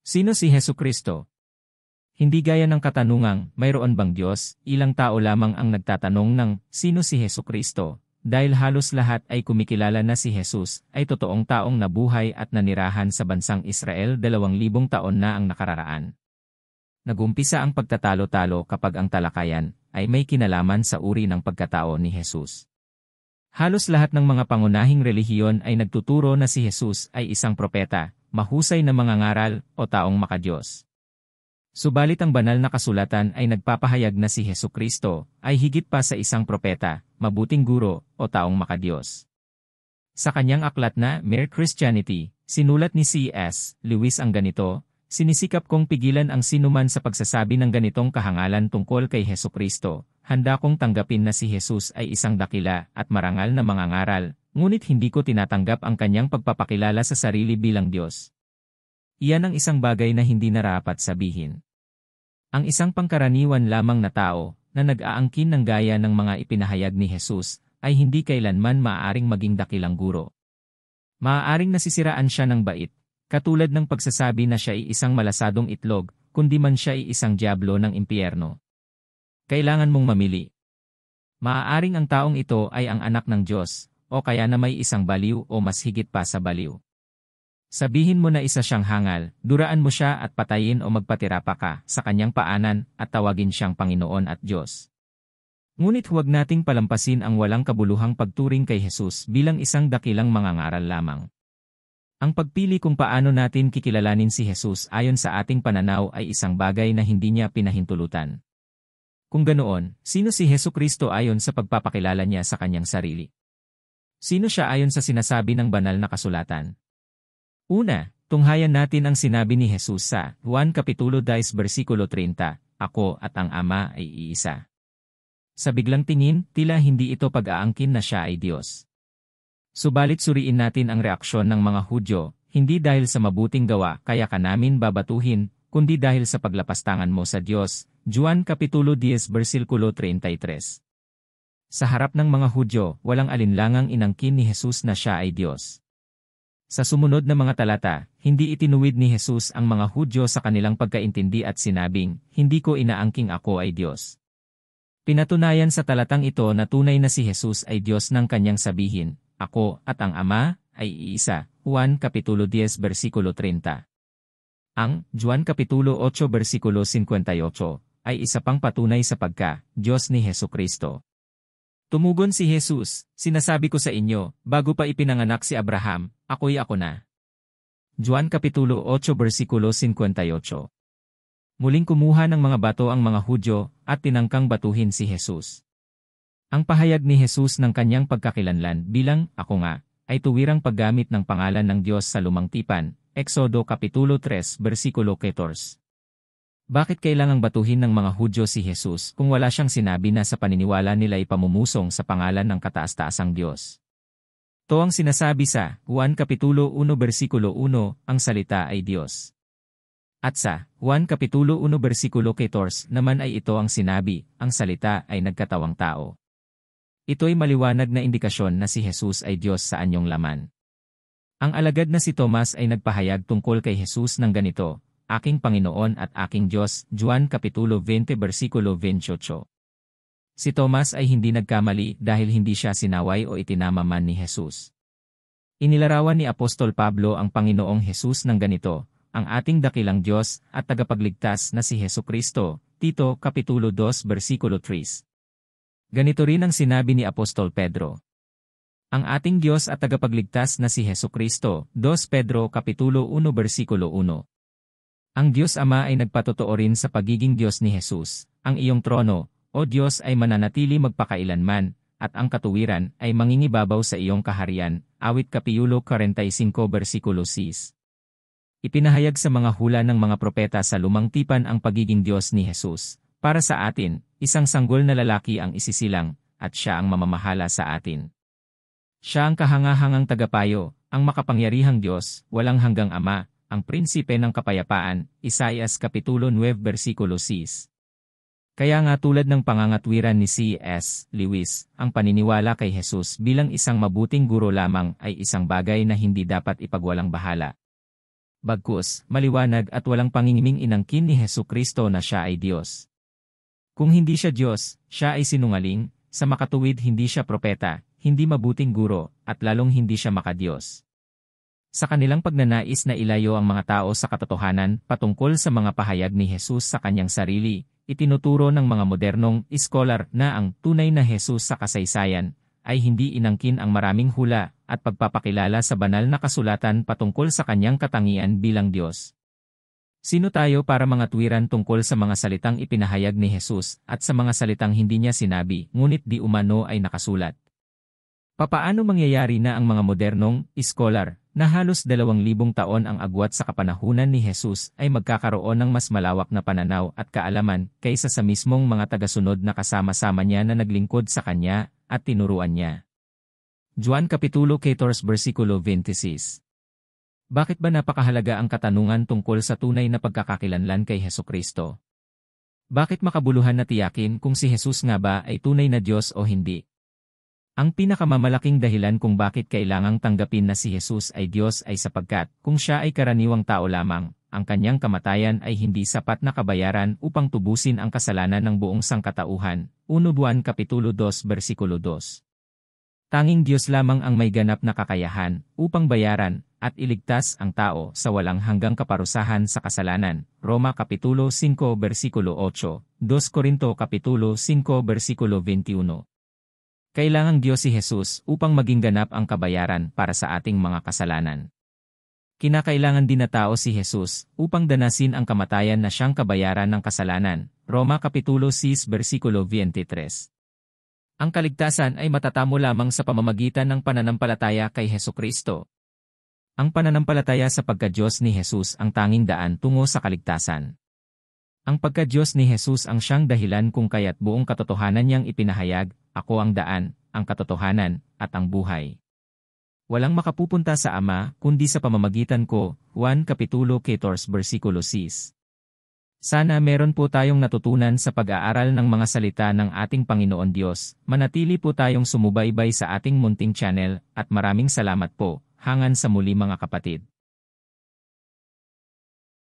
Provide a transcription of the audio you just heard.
Sino si Hesukristo? Hindi gaya ng katanungang, mayroon bang Diyos? Ilang tao lamang ang nagtatanong ng, sino si Hesukristo? Dahil halos lahat ay kumikilala na si Jesus ay totoong taong nabuhay at nanirahan sa bansang Israel 2,000 taon na ang nakararaan. Nagumpisa ang pagtatalo-talo kapag ang talakayan ay may kinalaman sa uri ng pagkatao ni Jesus. Halos lahat ng mga pangunahing relihiyon ay nagtuturo na si Jesus ay isang propeta, mahusay na mangangaral o taong makadiyos. Subalit ang banal na kasulatan ay nagpapahayag na si Hesukristo ay higit pa sa isang propeta, mabuting guro o taong makadiyos. Sa kanyang aklat na Mere Christianity, sinulat ni C.S. Lewis ang ganito, sinisikap kong pigilan ang sinuman sa pagsasabi ng ganitong kahangalan tungkol kay Hesukristo. Handa kong tanggapin na si Jesus ay isang dakila at marangal na mangangaral, ngunit hindi ko tinatanggap ang kanyang pagpapakilala sa sarili bilang Diyos. Iyan ang isang bagay na hindi narapat sabihin. Ang isang pangkaraniwan lamang na tao na nag-aangkin ng gaya ng mga ipinahayag ni Jesus ay hindi kailanman maaaring maging dakilang guro. Maaaring nasisiraan siya ng bait, katulad ng pagsasabi na siya ay isang malasadong itlog, kundi man siya ay isang diablo ng impyerno. Kailangan mong mamili. Maaaring ang taong ito ay ang anak ng Diyos, o kaya na may isang baliw o mas higit pa sa baliw. Sabihin mo na isa siyang hangal, duraan mo siya at patayin o magpatira pa ka sa kanyang paanan at tawagin siyang Panginoon at Diyos. Ngunit huwag nating palampasin ang walang kabuluhang pagturing kay Jesus bilang isang dakilang mangangaral lamang. Ang pagpili kung paano natin kikilalanin si Jesus ayon sa ating pananaw ay isang bagay na hindi niya pinahintulutan. Kung ganoon, sino si Hesukristo ayon sa pagpapakilala niya sa kanyang sarili? Sino siya ayon sa sinasabi ng banal na kasulatan? Una, tunghayan natin ang sinabi ni Jesus sa Juan Kapitulo 10 versikulo 30, Ako at ang Ama ay iisa. Sa biglang tingin, tila hindi ito pag-aangkin na siya ay Diyos. Subalit suriin natin ang reaksyon ng mga Hudyo, hindi dahil sa mabuting gawa kaya ka namin babatuhin, kundi dahil sa paglapastangan mo sa Diyos. Juan Kapitulo 10 versikulo 33. Sa harap ng mga Hudyo, walang alinlangang inangkin ni Jesus na siya ay Diyos. Sa sumunod na mga talata, hindi itinuwid ni Jesus ang mga Hudyo sa kanilang pagkaintindi at sinabing, hindi ko inaangking ako ay Diyos. Pinatunayan sa talatang ito na tunay na si Jesus ay Diyos ng kanyang sabihin, Ako at ang Ama ay iisa. Juan Kapitulo 10 versikulo 30. Ang Juan Kapitulo 8 versikulo 58 ay isa pang patunay sa pagka-Diyos ni Hesukristo. Tumugon si Jesus, sinasabi ko sa inyo, bago pa ipinanganak si Abraham, ako'y ako na. Juan Kapitulo 8 versikulo 58. Muling kumuha ng mga bato ang mga Hudyo at tinangkang batuhin si Jesus. Ang pahayag ni Jesus ng kanyang pagkakilanlan bilang ako nga ay tuwirang paggamit ng pangalan ng Diyos sa lumang tipan, Exodo Kapitulo 3 versikulo 14. Bakit kailangang batuhin ng mga Hudyo si Jesus kung wala siyang sinabi na sa paniniwala nila ay pamumusong sa pangalan ng kataas-taasang Diyos? To ang sinasabi sa Juan Kapitulo 1 versikulo 1, ang salita ay Diyos. At sa Juan Kapitulo 1 versikulo 14 naman ay ito ang sinabi, ang salita ay nagkatawang tao. Ito'y maliwanag na indikasyon na si Jesus ay Diyos sa anyong laman. Ang alagad na si Tomas ay nagpahayag tungkol kay Jesus ng ganito, Aking Panginoon at aking Diyos, Juan Kapitulo 20 versikulo 28. Si Tomas ay hindi nagkamali dahil hindi siya sinaway o itinama man ni Jesus. Inilarawan ni Apostol Pablo ang Panginoong Jesus ng ganito, ang ating dakilang Diyos at tagapagligtas na si Hesukristo, Tito Kapitulo 2 versikulo 3. Ganito rin ang sinabi ni Apostol Pedro. Ang ating Diyos at tagapagligtas na si Hesukristo, 2 Pedro Kapitulo 1 versikulo 1. Ang Diyos Ama ay nagpatotoo rin sa pagiging Diyos ni Jesus. Ang iyong trono, O Diyos ay mananatili magpakailanman, at ang katuwiran ay mangingibabaw sa iyong kaharian. Awit Kapitulo 45 versikulo 6. Ipinahayag sa mga hula ng mga propeta sa lumang tipan ang pagiging Diyos ni Jesus. Para sa atin, isang sanggol na lalaki ang isisilang, at siya ang mamamahala sa atin. Siya ang kahangahangang tagapayo, ang makapangyarihang Diyos, walang hanggang Ama, ang prinsipe ng kapayapaan, Isaias Kapitulo 9 versikulo 6. Kaya nga tulad ng pangangatwiran ni C.S. Lewis, ang paniniwala kay Jesus bilang isang mabuting guro lamang ay isang bagay na hindi dapat ipagwalang bahala. Bagkus, maliwanag at walang pangingiming inangkin ni Hesukristo na siya ay Diyos. Kung hindi siya Diyos, siya ay sinungaling, sa makatuwid hindi siya propeta, hindi mabuting guro, at lalong hindi siya makadiyos. Sa kanilang pagnanais na ilayo ang mga tao sa katotohanan patungkol sa mga pahayag ni Jesus sa kanyang sarili, itinuturo ng mga modernong iskolar na ang tunay na Jesus sa kasaysayan ay hindi inangkin ang maraming hula at pagpapakilala sa banal na kasulatan patungkol sa kanyang katangian bilang Diyos. Sino tayo para mga tuwiran tungkol sa mga salitang ipinahayag ni Jesus at sa mga salitang hindi niya sinabi ngunit di umano ay nakasulat? Papaano mangyayari na ang mga modernong iskolar na halos 2,000 taon ang agwat sa kapanahunan ni Jesus ay magkakaroon ng mas malawak na pananaw at kaalaman kaysa sa mismong mga tagasunod na kasama-sama niya na naglingkod sa kanya at tinuruan niya? Juan Kapitulo 14 versikulo 26. Bakit ba napakahalaga ang katanungan tungkol sa tunay na pagkakakilanlan kay Hesukristo? Bakit makabuluhan na tiyakin kung si Jesus nga ba ay tunay na Diyos o hindi? Ang pinakamamalaking dahilan kung bakit kailangang tanggapin na si Jesus ay Diyos ay sapagkat kung siya ay karaniwang tao lamang, ang kanyang kamatayan ay hindi sapat na kabayaran upang tubusin ang kasalanan ng buong sangkatauhan. 1 Juan Kapitulo 2 versikulo 2. Tanging Diyos lamang ang may ganap na kakayahan upang bayaran at iligtas ang tao sa walang hanggang kaparusahan sa kasalanan. Roma Kapitulo 5 versikulo 8, 2 Korinto Kapitulo 5 versikulo 21. Kailangang Diyos si Jesus upang maging ganap ang kabayaran para sa ating mga kasalanan. Kinakailangan din na tao si Jesus upang danasin ang kamatayan na siyang kabayaran ng kasalanan. Roma Kapitulo 6 versikulo 23. Ang kaligtasan ay matatamo lamang sa pamamagitan ng pananampalataya kay Hesukristo. Ang pananampalataya sa pagka-Diyos ni Jesus ang tanging daan tungo sa kaligtasan. Ang pagka-Diyos ni Jesus ang siyang dahilan kung kaya't buong katotohanan niyang ipinahayag, "Ako ang daan, ang katotohanan, at ang buhay. Walang makapupunta sa Ama kundi sa pamamagitan ko." Juan Kapitulo 14 versikulo 6. Sana meron po tayong natutunan sa pag-aaral ng mga salita ng ating Panginoon Diyos. Manatili po tayong sumubaybay sa ating munting channel at maraming salamat po. Hanggang sa muli mga kapatid.